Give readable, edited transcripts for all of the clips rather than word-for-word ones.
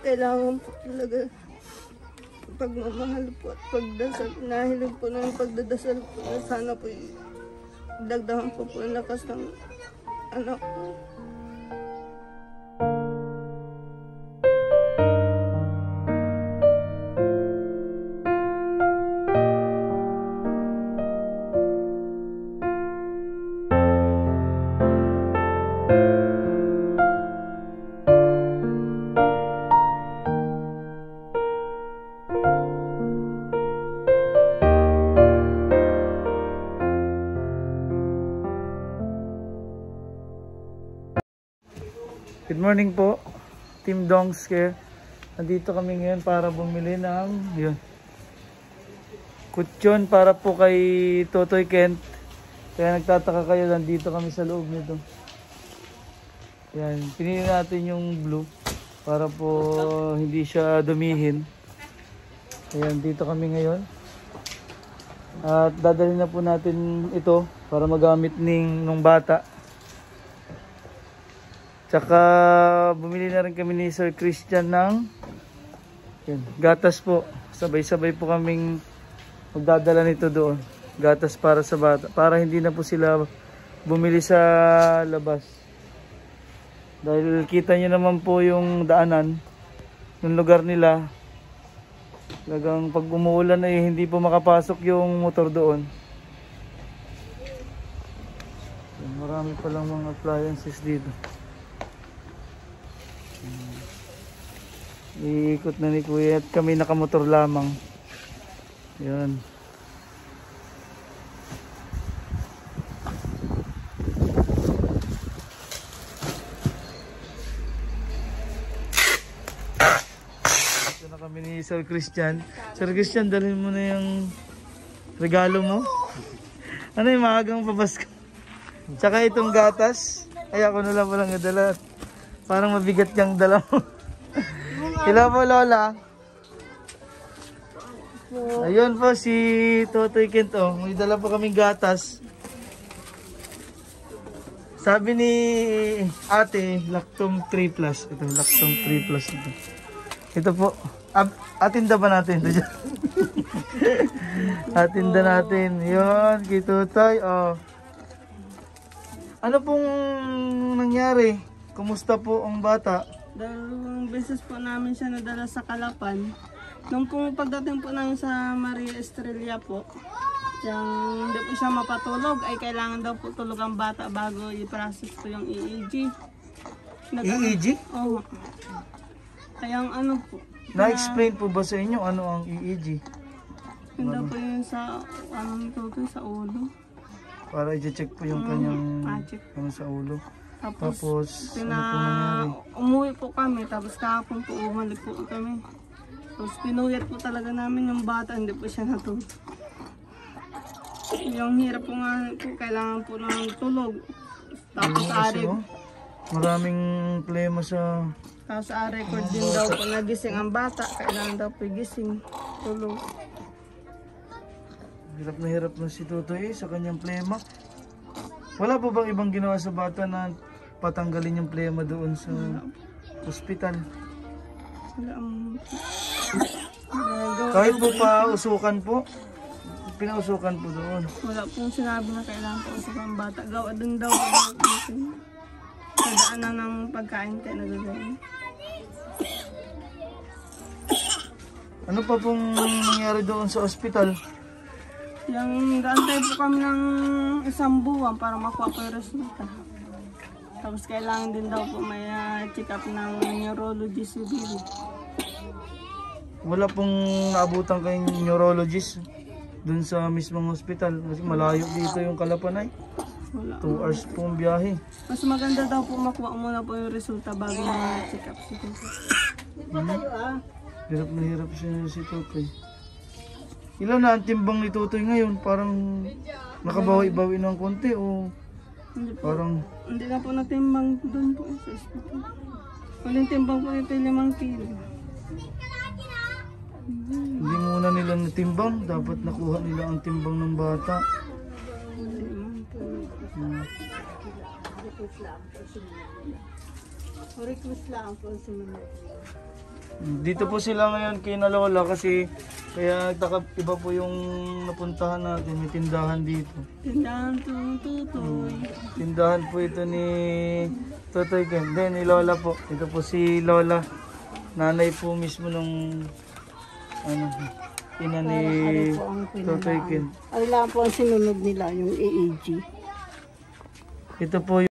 kailangan po talaga pagmamahal po at pagdasal. Nahilig po ng pagdadasal po na sana po dagdagan po ang lakas ng anak ko. Good morning po, Team Dongs Care. Nandito kami ngayon para bumili ng kutsyon para po kay Totoy Kent. Kaya nagtataka kayo, nandito kami sa loob nito. Yan, pinili natin yung blue para po hindi siya dumihin. Ayan, dito kami ngayon. At dadalhin na po natin ito para magamit nung bata. Tsaka bumili na rin kami ni Sir Christian ng gatas po. Sabay-sabay po kaming magdadala nito doon. Gatas para sa bata. Para hindi na po sila bumili sa labas. Dahil kita nyo naman po yung daanan, yung lugar nila. Talagang pag umuulan ay hindi po makapasok yung motor doon. Marami palang mga appliances dito. Iikot na ni Kuya at kami nakamotor lamang. Yan. Ito na kami ni Sir Christian. Sir Christian, dalhin mo na yung regalo mo. Ano yung maagang pabasko? Tsaka itong gatas. Ay ako na lang palang nadala. Parang mabigat yung dala mo. Hello po, Lola. Ayun po si Totoy Kent. Oh, may dala po kaming gatas. Sabi ni ate, Lactome 3 Plus. Ito, Lactome 3 Plus. Ito po. Atinda ba natin ito dyan? Atinda natin. Yun, kay Totoy. Oh. Ano pong nangyari? Kumusta po ang bata? Dalawang beses po namin siya nadala sa Calapan. Nung pagdating po namin sa Maria Estrella po, yung hindi po siya mapatulog, ay kailangan daw po tulog ang bata bago i-process po yung EEG. EEG? Oo. Kaya ang ano po. Na-explain po ba sa inyo ano ang EEG? Hindi po yun sa, sa ulo. Para i-check po yung kanyang sa ulo. Tapos ano po nangyari? Umuwi po kami, tapos kahapon po umalik po kami. Tapos pinuyat po talaga namin yung bata, hindi po siya natulog. Yung hirap po nga po, kailangan po ng tulog. Tapos maraming plema sa... Tapos record din daw po nagising ang bata, kailangan daw po gising, tulog. Hirap na si Totoy sa kanyang plema. Wala po bang ibang ginawa sa bata na patanggalin yung plema doon sa ospital? Kahit po pa usukan po, pinausukan po doon. Wala pong sinabi na kailangan po usukan ang bata. Gawa din daw po sa daanan ng pagkain tayo nagagawin. Ano pa pong nangyari doon sa ospital? Yung gaantay po kami ng isang buwan para makuha po yung resulta. Tapos kailangan din daw po may check up ng neurologist siguro. Wala pong naabutan kayong neurologist dun sa mismong hospital? Kasi malayo dito yung Calapan ay. 2 hours po ang biyahe. Mas maganda daw po makuha muna po yung resulta bago ma-check up siguro. Hirap na hirap siya si Totoy. Ilan na ang timbang ni Totoy ngayon? Parang nakabawi-bawi ng konti o parang... Hindi na po natimbang doon po sa hospital. Huling timbang po ito 5 kilo. Hindi muna nila natimbang. Dapat nakuha nila ang timbang ng bata. Request lang po sa mga. Dito po sila ngayon kay na Lola kasi kaya iba po yung napuntahan natin. May tindahan dito. Tindahan ng tutoy. Tindahan po ito ni Totoy Ken. Then ni Lola po. Ito po si Lola. Nanay po mismo nung ina ni Totoy Ken. Ano lang po ang sinunod nila, yung AAG. Ito po yung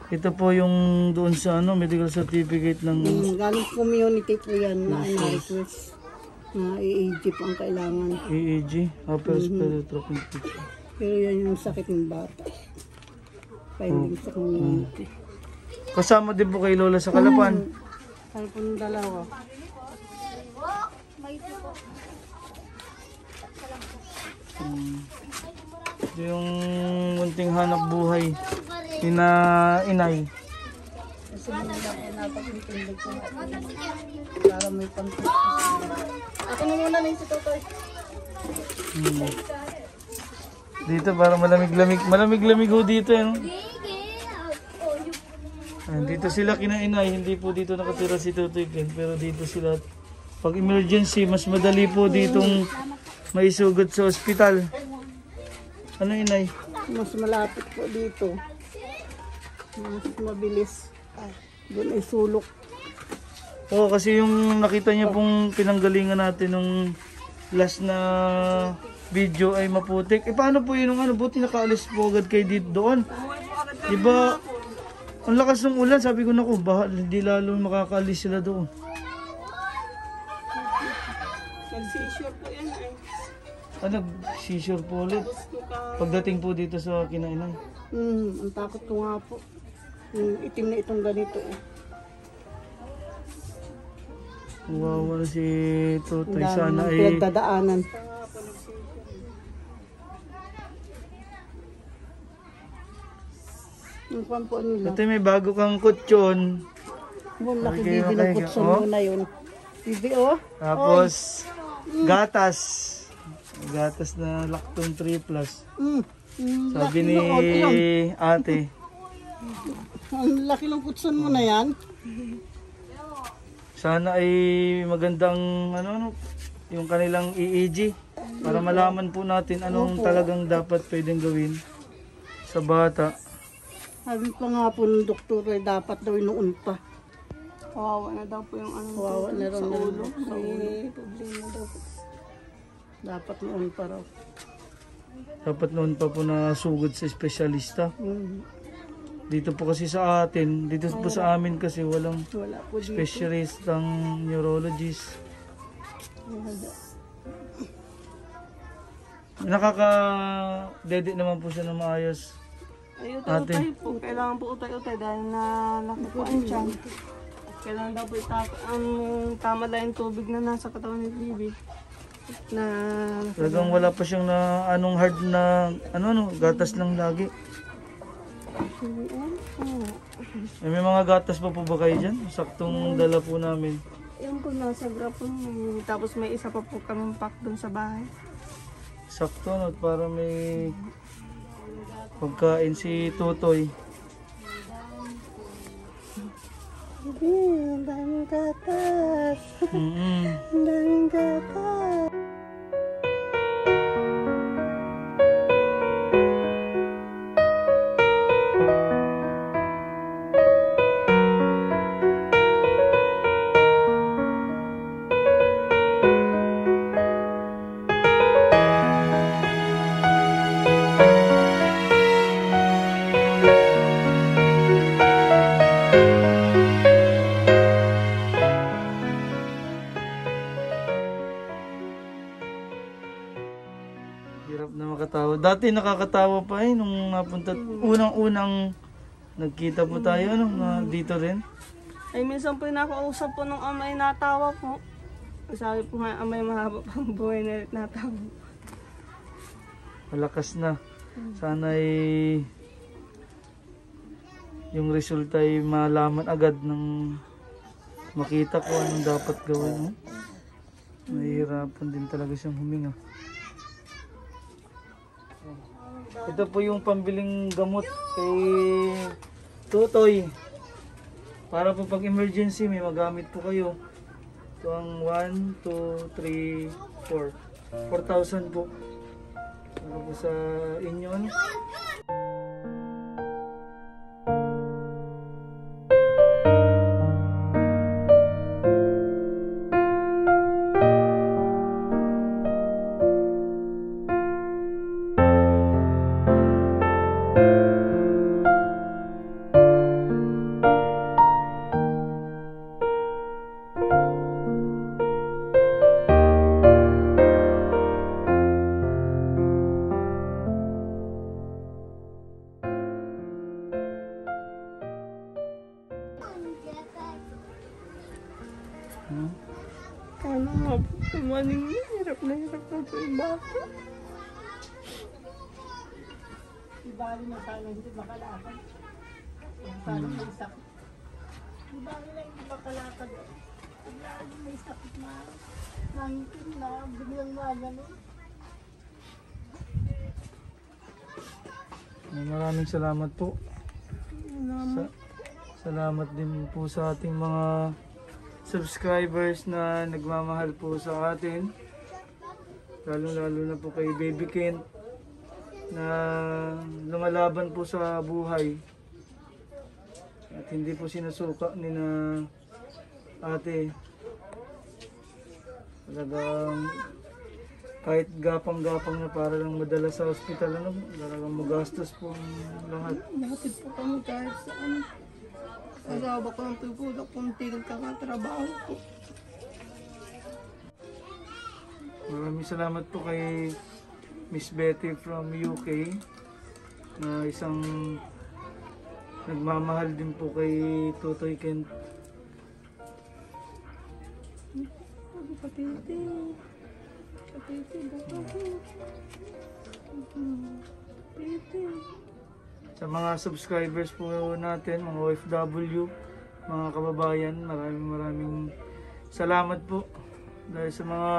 ito po yung doon sa medical certificate ng Galing community po yan na request. Na AAG po ang kailangan. AAG, upper respiratory infection. Pero yan yung sakit ng bata. Finding sa community. Kasama din po kay Lola sa Kalapan. Ano po ng dalawa? Ito yung munting hanap buhay ni na inay. Kasi nila po napag-intindog ko para may pang-tip. Ako na muna na yung si Totoy. Dito para malamig-lamig. Malamig-lamig ho dito. Dito sila kinainay. Hindi po dito nakatira si Totoy Ken. Pero dito sila. Pag emergency, mas madali po ditong maisugot sa ospital. Ano inay? Mas malapit po dito. Mas mabilis. Doon ay sulok. Oo, kasi yung nakita niyo pong pinanggalingan natin nung last na video ay maputik. Paano po yun buti nakaalis po agad kayo dito doon? Diba, ang lakas ng ulan, sabi ko naku, hindi lalo makakaalis sila doon. Nag-seizure po yan ay. Nag-seizure po ulit. Pagdating po dito sa kinainay. Ang takot ko nga po. Yung itim na itong ganito. Wawa na si Totoy. Dami Sana ng ay pinagdadaanan. Yung kwan po nila. Totoy, may bago kang kutsyon. Yung laki Okay, bibi ng kutson oh. mo na yun. Bibi oh. Tapos, gatas. Gatas na Lactone 3+. Sabi ni ate. Ang laki ng kutson mo na yan. Sana ay magandang yung kanilang EEG para malaman po natin anong talagang dapat pwedeng gawin sa bata. Sabi pa nga po ng doktor ay dapat daw noon pa. Kawawa na daw po yung Kawawa na raw sa na ulo. may problema daw po. Dapat noon pa raw. Dapat noon pa po na sugod sa espesyalista. Dito po kasi sa atin, dito po sa amin kasi walang Wala po dito. specialist ng neurologist. Nakaka-dede naman po siya na maayos. Ay, utay-utay po. Kailangan po utay-utay dahil na nakukuhaan siya. Kailangan daw po ang tama lang yung tubig na nasa katawan ni Bibi. Na Talagang wala pa siyang na anong hard na gatas lang lagi. May mga gatas pa po ba kayo dyan? Saktong dala po namin. Yan po, nasa grapon. Tapos may isa pa po kami pack dun sa bahay. Sakto, no? Para may pagkain si Totoy. Ang daming gatas. Mm-mm. Ang daming gatas. Hirap na makatawa. Dati nakakatawa pa nung napunta. Unang-unang nagkita po tayo na dito rin. Ay, minsan po nakausap po nung amay natawa po. Sabi po nga, amay mahaba pang buhay na ulit natawa. Malakas na. Sana yung resulta ay malaman agad ng makita ko anong dapat gawin. No? Mahihirapan din talaga siyang huminga. Ito po yung pambiling gamot kay Tutoy. Para po pag emergency may magamit po kayo. Ito ang 1, 2, 3, 4. 4,000 po. Para po sa inyo. Ano? Ano nga po, tumaning hirap na po yung bata. Ibali na sana hindi makalakad. Sana may sakit. Ibali na hindi makalakad. Ibali may sakit na. Nangitin na, biglang magano. Maraming salamat po. Salamat din po sa ating mga subscribers na nagmamahal po sa atin. Lalo na po kay Baby Kent na lumalaban po sa buhay. At hindi po sinusuka ni na ate. Talagang kahit gapang-gapang na para lang madala sa ospital, talagang magastos po ang lahat. Nakatid po kami kahit sa ano. Asawa ko ng pagpudak kung tigil ka katrabaho po. Maraming salamat po kay Miss Betty from UK na isang nagmamahal din po kay Totoy Kent. Kapiti. Kapiti. Kapiti. Sa mga subscribers po natin, mga OFW, mga kababayan, maraming salamat po dahil sa mga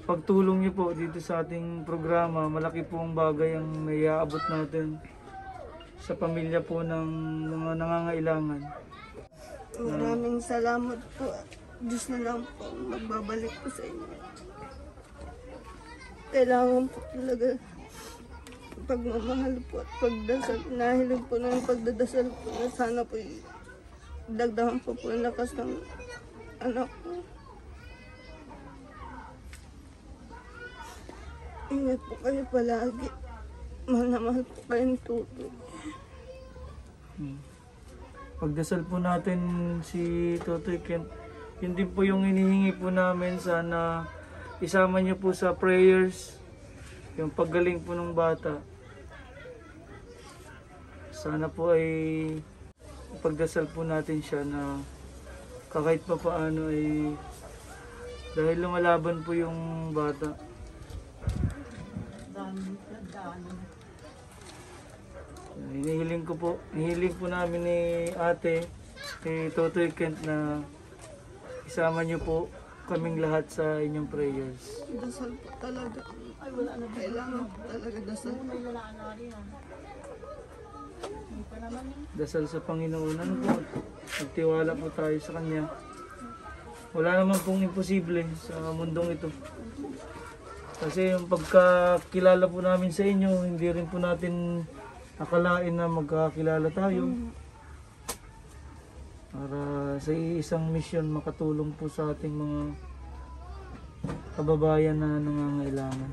pagtulong niyo po dito sa ating programa. Malaki po ang bagay ang naiaabot natin sa pamilya po ng mga nangangailangan. Maraming salamat po. Diyos na lang po magbabalik po sa inyo. Kailangan po talaga pagmamahal po at pagdasal. Nahilig po ng pagdadasal po na sana po dagdagan po ang lakas ng anak ko. Ingat po kayo palagi. Mahal na mahal po kayong Tutoy. Pagdasal po natin si Totoy Kent. Yun din po yung hinihingi po namin. Sana isama niyo po sa prayers yung paggaling po ng bata. Sana po ay pagdasal po natin siya na kahit pa paano ay dahil lumalaban po yung bata. Hinihiling po namin ni ate, ni Totoy Kent na isama niyo po kaming lahat sa inyong prayers. Dasal po talaga. Ay, wala na. Kailangan po talaga dasal. Dasal sa Panginoon. Ano po? Magtiwala po tayo sa Kanya. Wala naman pong imposible sa mundong ito. Kasi yung pagkakilala po namin sa inyo, hindi rin po natin akalain na magkakilala tayo. Para sa isang misyon makatulong po sa ating mga kababayan na nangangailangan.